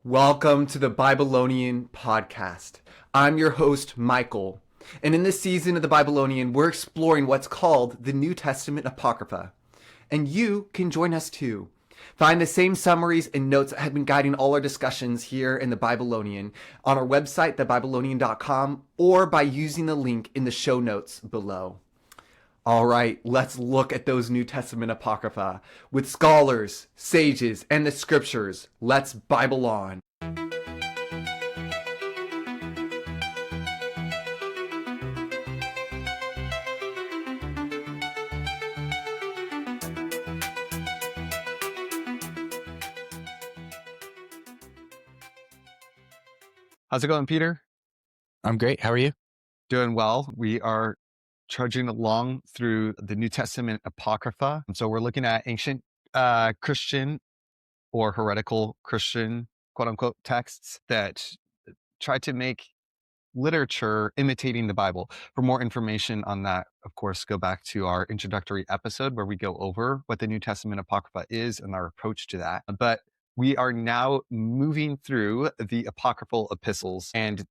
Welcome to the Babylonian podcast. I'm your host, Michael, and in this season of the Babylonian, we're exploring what's called the New Testament Apocrypha. And you can join us too. Find the same summaries and notes that have been guiding all our discussions here in the Babylonian on our website, thebabylonian.com, or by using the link in the show notes below. All right, let's look at those New Testament Apocrypha. With scholars, sages, and the scriptures, let's Bible on. How's it going, Peter? I'm great. How are you? Doing well. We are trudging along through the New Testament Apocrypha. So we're looking at ancient Christian or heretical Christian, quote unquote, texts that try to make literature imitating the Bible. For more information on that, of course, go back to our introductory episode where we go over what the New Testament Apocrypha is and our approach to that. But we are now moving through the Apocryphal Epistles, and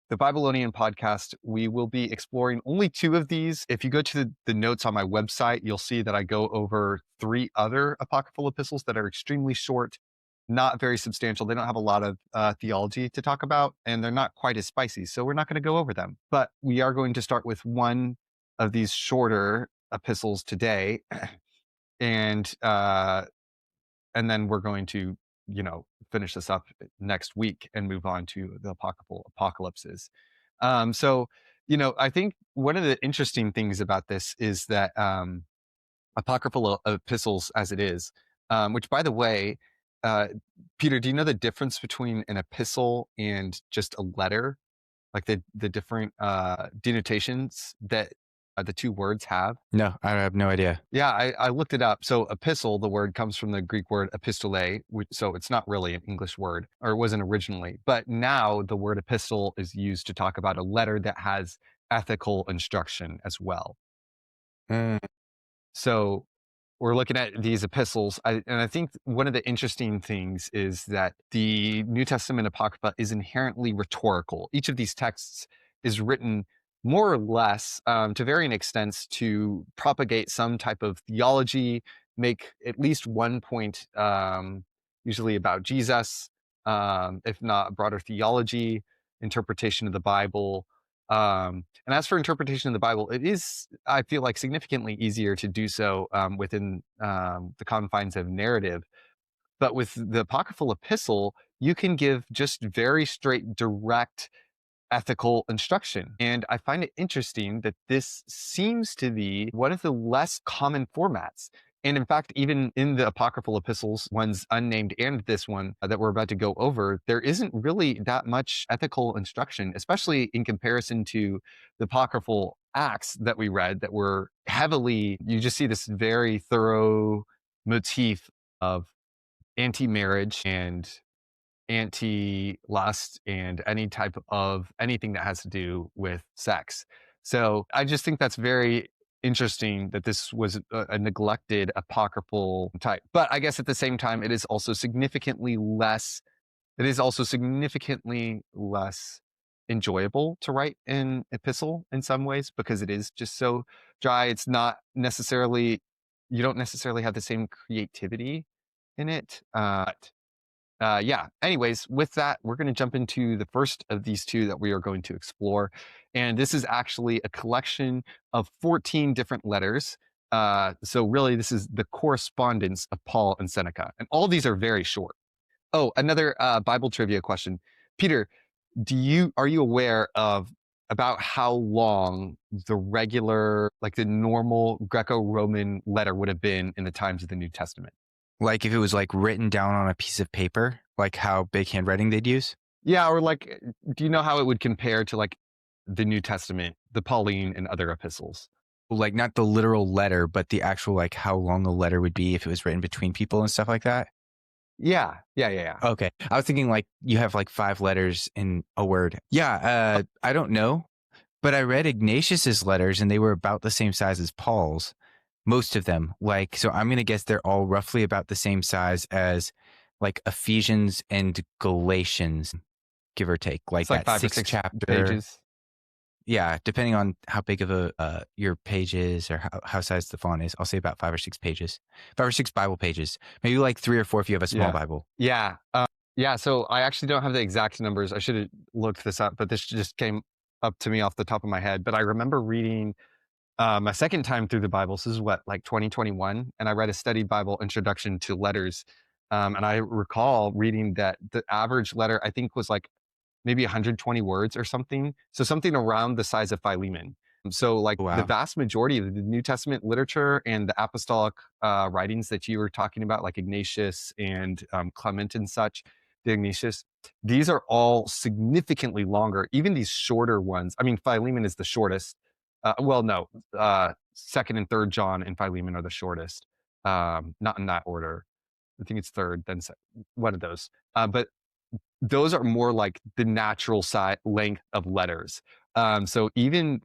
the Babylonian podcast, we will be exploring only two of these. If you go to the notes on my website, you'll see that I go over three other Apocryphal epistles that are extremely short, not very substantial. They don't have a lot of theology to talk about, and they're not quite as spicy. So we're not going to go over them. But we are going to start with one of these shorter epistles today. And then we're going to finish this up next week and move on to the apocryphal apocalypses. I think one of the interesting things about this is that apocryphal epistles, as it is, which, by the way, Peter, do you know the difference between an epistle and just a letter? Like the different denotations that the two words have? No, I have no idea. Yeah, I looked it up. So epistle, the word comes from the Greek word epistole, so it's not really an English word, or it wasn't originally. But now the word epistle is used to talk about a letter that has ethical instruction as well. So we're looking at these epistles, and I think one of the interesting things is that the New Testament Apocrypha is inherently rhetorical. Each of these texts is written more or less, to varying extents, to propagate some type of theology, make at least one point, usually about Jesus, if not broader theology, interpretation of the Bible. And as for interpretation of the Bible, it is, I feel like, significantly easier to do so within the confines of narrative. But with the Apocryphal Epistle, you can give just very straight, direct ethical instruction. And I find it interesting that this seems to be one of the less common formats. And in fact, even in the Apocryphal Epistles, ones unnamed and this one that we're about to go over, there isn't really that much ethical instruction, especially in comparison to the Apocryphal Acts that we read that were heavily, you just see this very thorough motif of anti-marriage and anti-lust and any type of anything that has to do with sex. So I just think that's very interesting that this was a neglected apocryphal type. But I guess at the same time, it is also significantly less enjoyable to write an epistle in some ways, because it is just so dry. It's not necessarily, you don't necessarily have the same creativity in it. Anyways, with that, we're going to jump into the first of these two that we are going to explore. And this is actually a collection of 14 different letters. So really, this is the correspondence of Paul and Seneca. And all these are very short. Oh, another Bible trivia question. Peter, are you aware about how long the regular, like the normal Greco-Roman letter would have been in the times of the New Testament? Like if it was like written down on a piece of paper, like how big handwriting they'd use? Yeah, or like, do you know how it would compare to like the New Testament, the Pauline and other epistles? Like not the literal letter, but the actual, like how long a letter would be if it was written between people and stuff like that? Yeah. Okay. I was thinking like you have like 5 letters in a word. Yeah, I don't know, but I read Ignatius's letters and they were about the same size as Paul's. Most of them, so I'm going to guess they're all roughly about the same size as like Ephesians and Galatians, give or take, like It's like that 5 or sixth 6 chapter. pages. Yeah, depending on how big of a your page is or how size the font is, I'll say about 5 or 6 pages, 5 or 6 Bible pages, maybe like 3 or 4 if you have a small Yeah. Bible. Yeah. Yeah. So I actually don't have the exact numbers. I should have looked this up, but this just came up to me off the top of my head. But I remember reading my second time through the Bible. So this is what, like 2021, and I read a study Bible introduction to letters. And I recall reading that the average letter, I think, was like maybe 120 words or something. So something around the size of Philemon. So like the Wow. vast majority of the New Testament literature and the apostolic writings that you were talking about, like Ignatius and Clement and such, the Ignatius, these are all significantly longer. Even these shorter ones. I mean, Philemon is the shortest. Well, no, second and third John and Philemon are the shortest. Not in that order. I think it's third, then one of those. But those are more like the natural length of letters. So even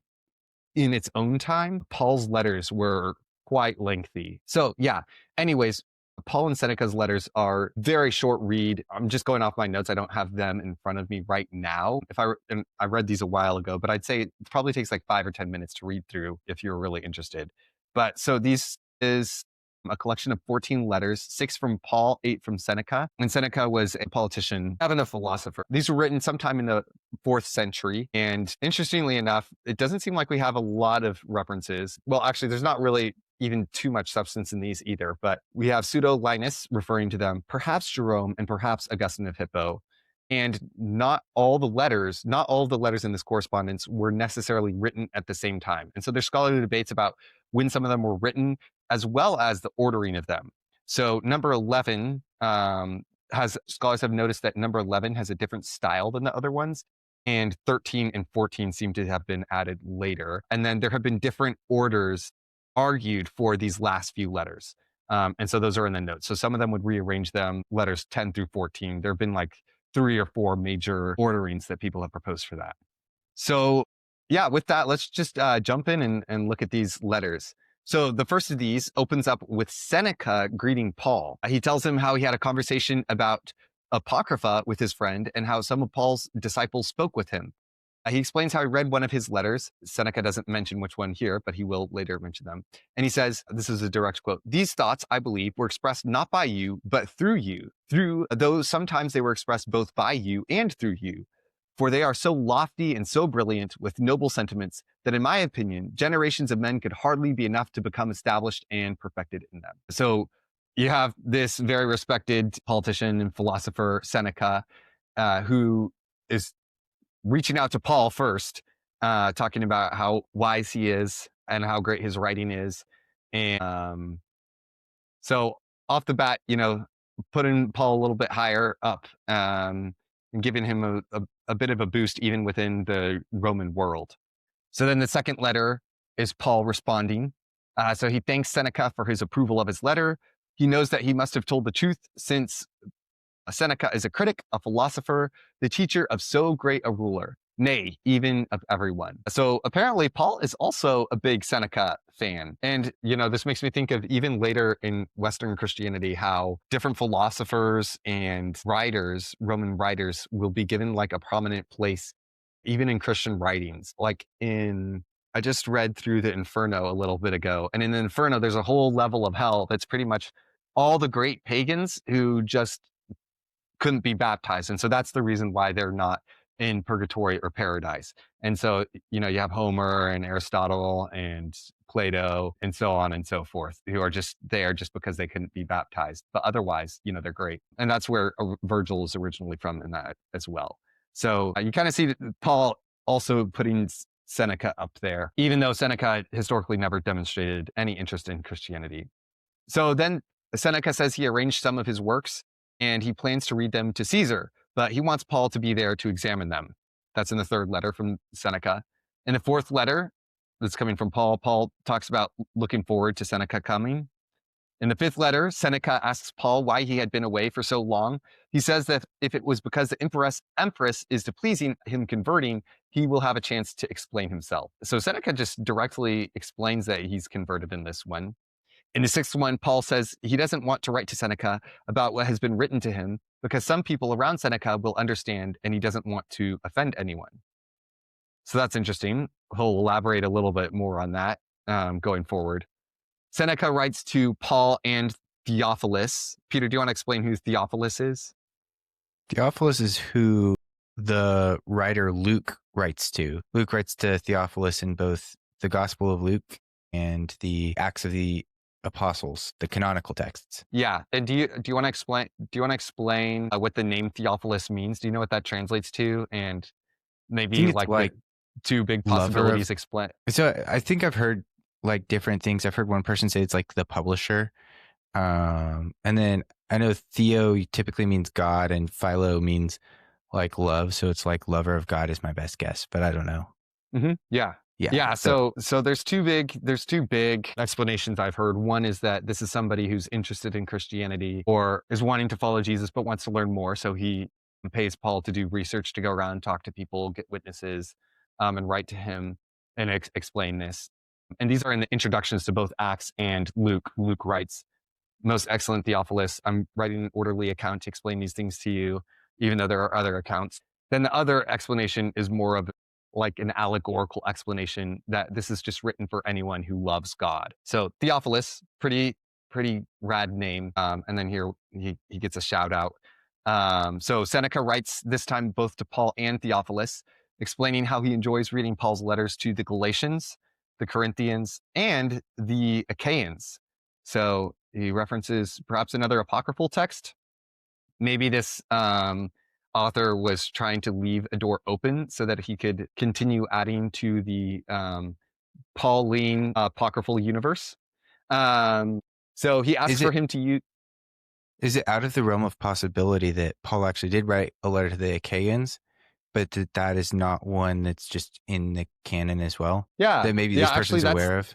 in its own time, Paul's letters were quite lengthy. So yeah, anyways, Paul and Seneca's letters are very short read. I'm just going off my notes. I don't have them in front of me right now. And I read these a while ago, but I'd say it probably takes like 5 or 10 minutes to read through if you're really interested. But so these is a collection of 14 letters, 6 from Paul, 8 from Seneca. And Seneca was a politician, even a philosopher. These were written sometime in the 4th century. And interestingly enough, it doesn't seem like we have a lot of references. Well, actually, there's not really even too much substance in these either, but we have pseudo Linus referring to them, perhaps Jerome, and perhaps Augustine of Hippo. And not all the letters in this correspondence were necessarily written at the same time. And so there's scholarly debates about when some of them were written, as well as the ordering of them. So number 11 scholars have noticed that number 11 has a different style than the other ones. And 13 and 14 seem to have been added later. And then there have been different orders argued for these last few letters. And so those are in the notes. So some of them would rearrange them, letters 10 through 14. There have been like 3 or 4 major orderings that people have proposed for that. So yeah, with that, let's just jump in and look at these letters. So the first of these opens up with Seneca greeting Paul. He tells him how he had a conversation about Apocrypha with his friend and how some of Paul's disciples spoke with him. He explains how he read one of his letters. Seneca doesn't mention which one here, but he will later mention them. And he says, this is a direct quote, "These thoughts, I believe, were expressed not by you, but through you. Though sometimes they were expressed both by you and through you. For they are so lofty and so brilliant with noble sentiments that, in my opinion, generations of men could hardly be enough to become established and perfected in them." So you have this very respected politician and philosopher, Seneca, who is reaching out to Paul first, talking about how wise he is and how great his writing is. And so off the bat, putting Paul a little bit higher up and giving him a bit of a boost even within the Roman world. So then the second letter is Paul responding. So he thanks Seneca for his approval of his letter. He knows that he must have told the truth since Seneca is a critic, a philosopher, the teacher of so great a ruler, nay, even of everyone. So apparently Paul is also a big Seneca fan. And, this makes me think of even later in Western Christianity, how different philosophers and writers, Roman writers, will be given like a prominent place, even in Christian writings. I just read through the Inferno a little bit ago. And in the Inferno, there's a whole level of hell that's pretty much all the great pagans who just couldn't be baptized. And so that's the reason why they're not in purgatory or paradise. And so, you have Homer and Aristotle and Plato and so on and so forth, who are just there just because they couldn't be baptized. But otherwise, they're great. And that's where Virgil is originally from in that as well. So you kind of see Paul also putting Seneca up there, even though Seneca historically never demonstrated any interest in Christianity. So then Seneca says he arranged some of his works and he plans to read them to Caesar, but he wants Paul to be there to examine them. That's in the third letter from Seneca. In the fourth letter that's coming from Paul, Paul talks about looking forward to Seneca coming. In the fifth letter, Seneca asks Paul why he had been away for so long. He says that if it was because the empress is displeasing him converting, he will have a chance to explain himself. So Seneca just directly explains that he's converted in this one. In the sixth one, Paul says he doesn't want to write to Seneca about what has been written to him because some people around Seneca will understand and he doesn't want to offend anyone. So that's interesting. He'll elaborate a little bit more on that going forward. Seneca writes to Paul and Theophilus. Peter, do you want to explain who Theophilus is? Theophilus is who the writer Luke writes to. Luke writes to Theophilus in both the Gospel of Luke and the Acts of the Apostles, the canonical texts. Yeah, and do you want to explain what the name Theophilus means? Do you know what that translates to? And maybe like the two big possibilities explain. So I think I've heard like different things. I've heard one person say it's like the publisher. And then I know Theo typically means God and Philo means like love. So it's like lover of God is my best guess, but I don't know. Mm-hmm. Yeah. So there's two big explanations I've heard. One is that this is somebody who's interested in Christianity or is wanting to follow Jesus, but wants to learn more. So he pays Paul to do research, to go around, talk to people, get witnesses, and write to him and explain this. And these are in the introductions to both Acts and Luke. Luke writes, "Most excellent Theophilus, I'm writing an orderly account to explain these things to you, even though there are other accounts." Then the other explanation is more of like an allegorical explanation that this is just written for anyone who loves God. So Theophilus, pretty rad name. And then here he gets a shout out. So Seneca writes this time both to Paul and Theophilus, explaining how he enjoys reading Paul's letters to the Galatians, the Corinthians, and the Achaeans. So he references perhaps another apocryphal text. Maybe this author was trying to leave a door open so that he could continue adding to the Pauline apocryphal universe. So he asks for him to use. Is it out of the realm of possibility that Paul actually did write a letter to the Achaeans, but that is not one that's just in the canon as well? Yeah. That maybe this person's aware of?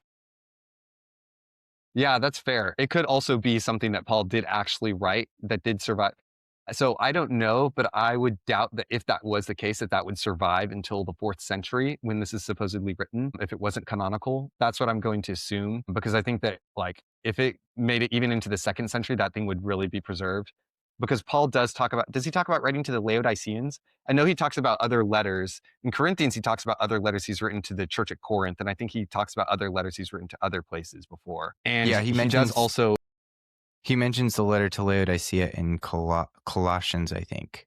Yeah, that's fair. It could also be something that Paul did actually write that did survive. So I don't know, but I would doubt that if that was the case, that would survive until the 4th century when this is supposedly written, if it wasn't canonical. That's what I'm going to assume, because I think that like if it made it even into the 2nd century, that thing would really be preserved. Because Paul does he talk about writing to the Laodiceans? I know he talks about other letters. In Corinthians, he talks about other letters he's written to the church at Corinth. And I think he talks about other letters he's written to other places before. And yeah, he mentions also... He mentions the letter to Laodicea in Colossians, I think.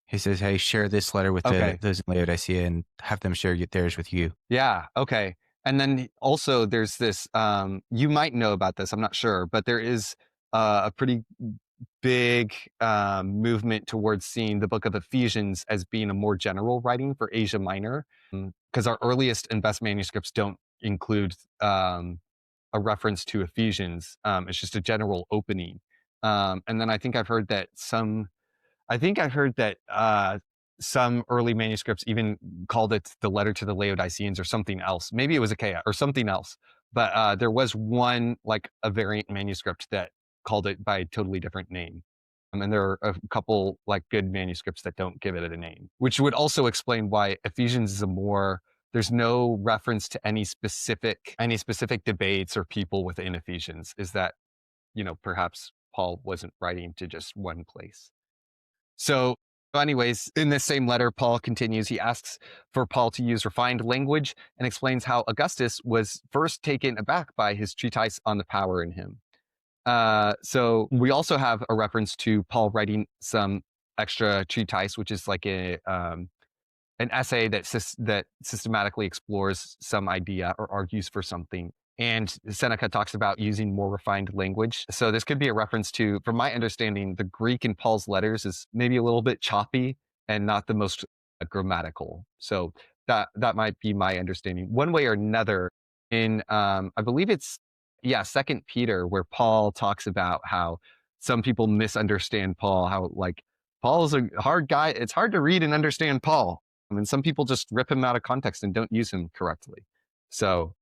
He says, hey, share this letter with those in Laodicea and have them share theirs with you. Yeah, okay. And then also there's this, you might know about this, I'm not sure, but there is a pretty big movement towards seeing the book of Ephesians as being a more general writing for Asia Minor, because our earliest and best manuscripts don't include a reference to Ephesians. It's just a general opening. And then I think I've heard that some early manuscripts even called it the letter to the Laodiceans or something else. Maybe it was Achaia or something else. But there was one, like a variant manuscript that called it by a totally different name. And there are a couple like good manuscripts that don't give it a name, which would also explain why Ephesians is there's no reference to any specific debates or people within Ephesians. Is that, perhaps Paul wasn't writing to just one place. So anyways, in this same letter, Paul continues. He asks for Paul to use refined language and explains how Augustus was first taken aback by his treatise on the power in him. So we also have a reference to Paul writing some extra treatise, which is like an essay that systematically explores some idea or argues for something. And Seneca talks about using more refined language. So this could be a reference to, from my understanding, the Greek in Paul's letters is maybe a little bit choppy and not the most grammatical. So that might be my understanding. One way or another, in I believe it's 2 Peter, where Paul talks about how some people misunderstand Paul, how like Paul's a hard guy. It's hard to read and understand Paul. I mean, some people just rip him out of context and don't use him correctly. So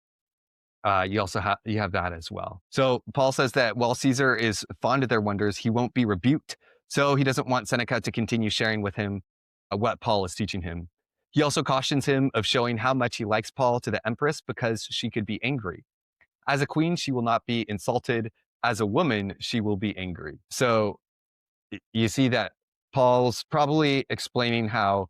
you have that as well. So Paul says that while Caesar is fond of their wonders, he won't be rebuked. So he doesn't want Seneca to continue sharing with him what Paul is teaching him. He also cautions him of showing how much he likes Paul to the empress because she could be angry. As a queen, she will not be insulted. As a woman, she will be angry. So you see that Paul's probably explaining how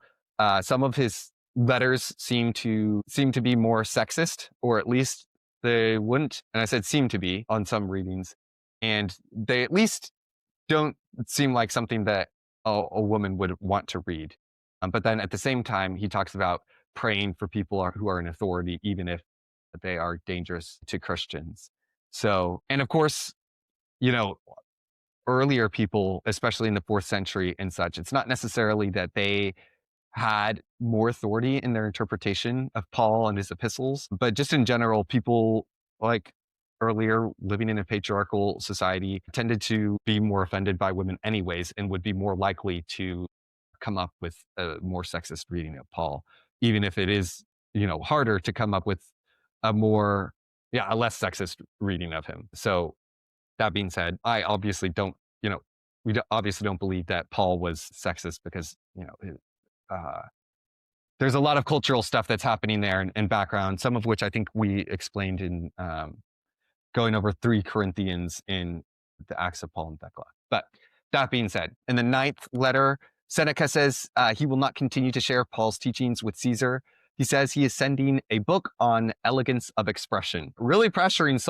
some of his letters seem to be more sexist, or at least they wouldn't. And I said seem to be on some readings, and they at least don't seem like something that a woman would want to read. But then at the same time, he talks about praying for people who are in authority, even if they are dangerous to Christians. So, and of course, you know, earlier people, especially in the 4th century and such, it's not necessarily that they had more authority in their interpretation of Paul and his epistles, but just in general, people like earlier living in a patriarchal society tended to be more offended by women anyways, and would be more likely to come up with a more sexist reading of Paul, even if it is, harder to come up with a a less sexist reading of him. So that being said, I obviously don't, obviously don't believe that Paul was sexist, because, uh, there's a lot of cultural stuff that's happening there and background, some of which I think we explained in going over 3 Corinthians in the Acts of Paul and Thecla. But that being said, in the 9th letter, Seneca says he will not continue to share Paul's teachings with Caesar. He says he is sending a book on elegance of expression, really pressuring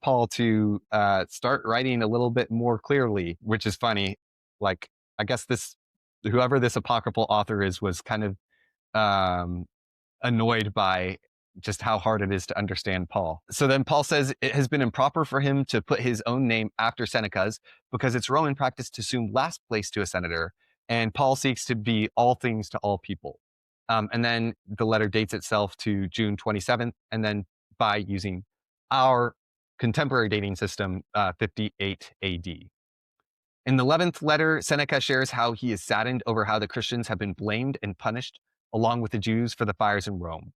Paul to start writing a little bit more clearly, which is funny. Like, I guess whoever this apocryphal author is was kind of annoyed by just how hard it is to understand Paul. So then Paul says it has been improper for him to put his own name after Seneca's, because it's Roman practice to assume last place to a senator, and Paul seeks to be all things to all people. And then the letter dates itself to June 27th, and then by using our contemporary dating system, 58 AD. In the 11th letter, Seneca shares how he is saddened over how the Christians have been blamed and punished, along with the Jews, for the fires in Rome.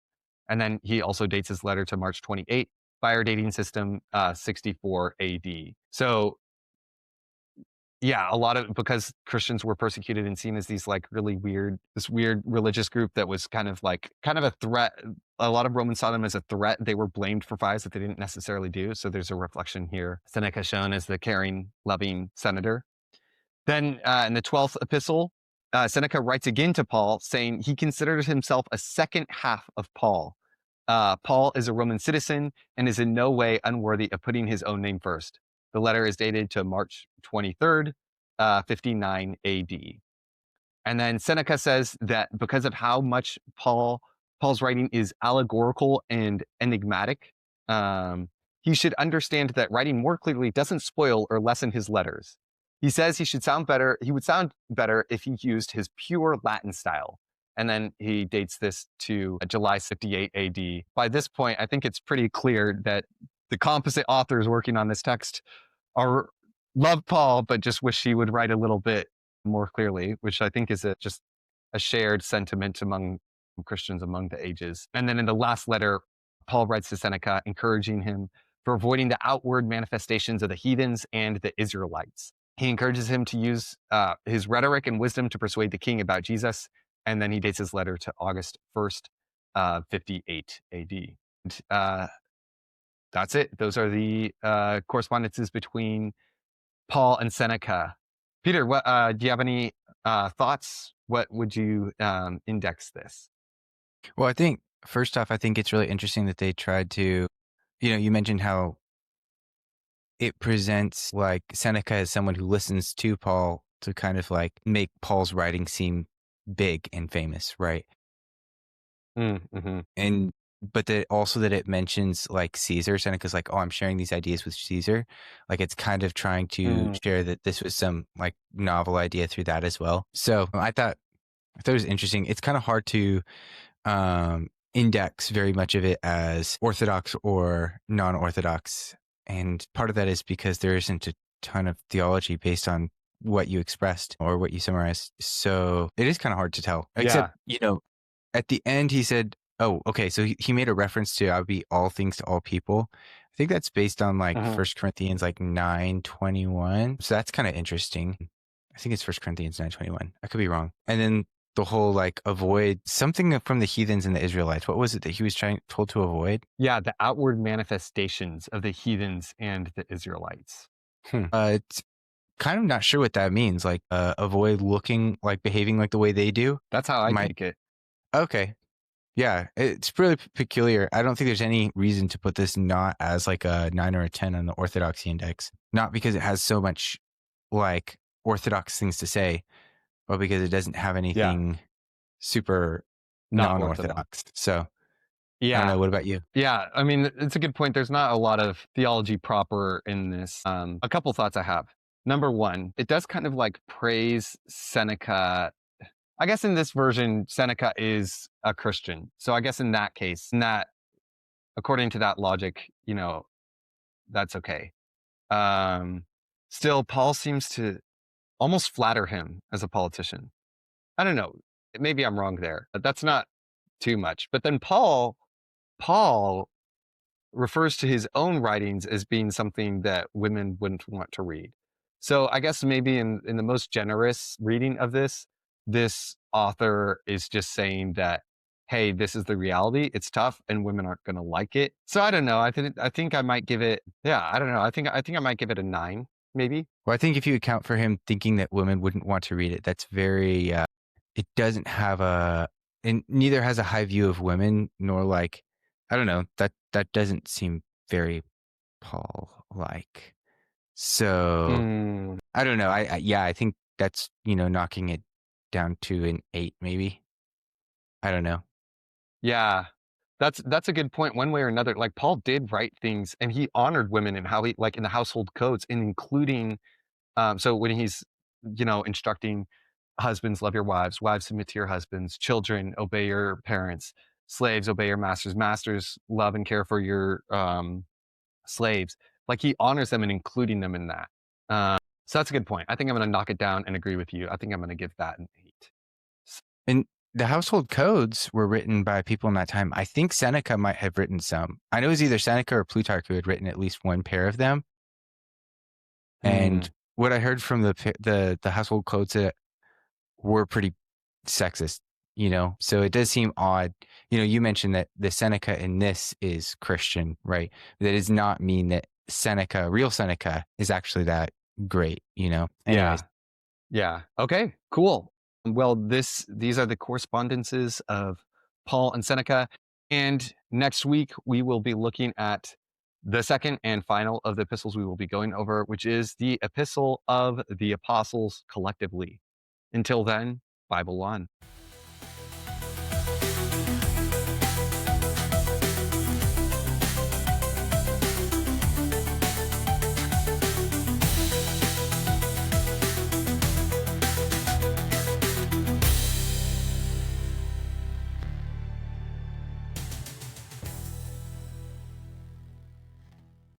And then he also dates his letter to March 28, by our dating system, 64 AD. So yeah, because Christians were persecuted and seen as these this weird religious group that was kind of a threat. A lot of Romans saw them as a threat. They were blamed for fires that they didn't necessarily do. So there's a reflection here. Seneca shown as the caring, loving senator. Then in the 12th epistle, Seneca writes again to Paul, saying he considers himself a second half of Paul. Paul is a Roman citizen and is in no way unworthy of putting his own name first. The letter is dated to March 23rd, 59 AD. And then Seneca says that because of how much Paul's writing is allegorical and enigmatic, he should understand that writing more clearly doesn't spoil or lessen his letters. He says he would sound better if he used his pure Latin style. And then he dates this to July 58 AD. By this point, I think it's pretty clear that the composite authors working on this text love Paul, but just wish he would write a little bit more clearly, which I think is just a shared sentiment among Christians among the ages. And then in the last letter, Paul writes to Seneca, encouraging him for avoiding the outward manifestations of the heathens and the Israelites. He encourages him to use his rhetoric and wisdom to persuade the king about Jesus. And then he dates his letter to August 1st, 58 AD. And, that's it. Those are the correspondences between Paul and Seneca. Peter, what do you have any thoughts? What would you index this? Well, I think first off, I think it's really interesting that they tried to, you mentioned how it presents like Seneca as someone who listens to Paul to kind of like make Paul's writing seem big and famous, right? Mm-hmm. But that it mentions like Caesar. Seneca's like, oh, I'm sharing these ideas with Caesar. Like it's kind of trying to share that this was some like novel idea through that as well. So I thought it was interesting. It's kind of hard to index very much of it as orthodox or non-orthodox. And part of that is because there isn't a ton of theology based on what you expressed or what you summarized. So it is kind of hard to tell. Except, at the end he said, oh, okay. So he made a reference to I'll be all things to all people. I think that's based on like 1 Corinthians like 9:21. So that's kind of interesting. I think it's 1 Corinthians 9:21. I could be wrong. And then the whole like avoid something from the heathens and the Israelites. What was it that he was told to avoid? Yeah, the outward manifestations of the heathens and the Israelites. It's kind of not sure what that means. Like avoid looking like behaving like the way they do. That's how I take it. Okay. Yeah, it's really peculiar. I don't think there's any reason to put this not as like a 9 or a 10 on the orthodoxy index. Not because it has so much like orthodox things to say, but because it doesn't have anything super Not non-orthodox. So yeah. I don't know. What about you? Yeah, I mean, it's a good point. There's not a lot of theology proper in this. A couple thoughts I have. Number one, it does kind of like praise Seneca. I guess in this version, Seneca is a Christian. So I guess in that case, according to that logic, that's okay. Still, Paul seems to almost flatter him as a politician. I don't know. Maybe I'm wrong there, but that's not too much. But then Paul refers to his own writings as being something that women wouldn't want to read. So I guess maybe in the most generous reading of this author is just saying that, hey, this is the reality. It's tough and women aren't going to like it. So I don't know. I think I might give it, I don't know. I think I might give it a 9, maybe. Well, I think if you account for him thinking that women wouldn't want to read it, that's very, it doesn't have and neither has a high view of women, nor like, I don't know, that doesn't seem very Paul-like. So I don't know. I think that's, knocking it down to an 8, maybe. I don't know. Yeah. That's a good point. One way or another, like Paul did write things and he honored women and how he, like in the household codes, and including so when he's, instructing husbands, love your wives, wives submit to your husbands, children, obey your parents, slaves, obey your masters, masters, love and care for your slaves. Like he honors them and including them in that. So that's a good point. I think I'm going to knock it down and agree with you. I think I'm going to give that an 8. And the household codes were written by people in that time. I think Seneca might have written some. I know it was either Seneca or Plutarch who had written at least one pair of them. And what I heard from the household codes that were pretty sexist, so it does seem odd. You mentioned that the Seneca in this is Christian, right? That does not mean that Seneca, real Seneca, is actually that great, Anyways. Yeah. Okay, cool. Well, these are the correspondences of Paul and Seneca. And next week, we will be looking at the second and final of the epistles we will be going over, which is the Epistle of the Apostles collectively. Until then, Bible on.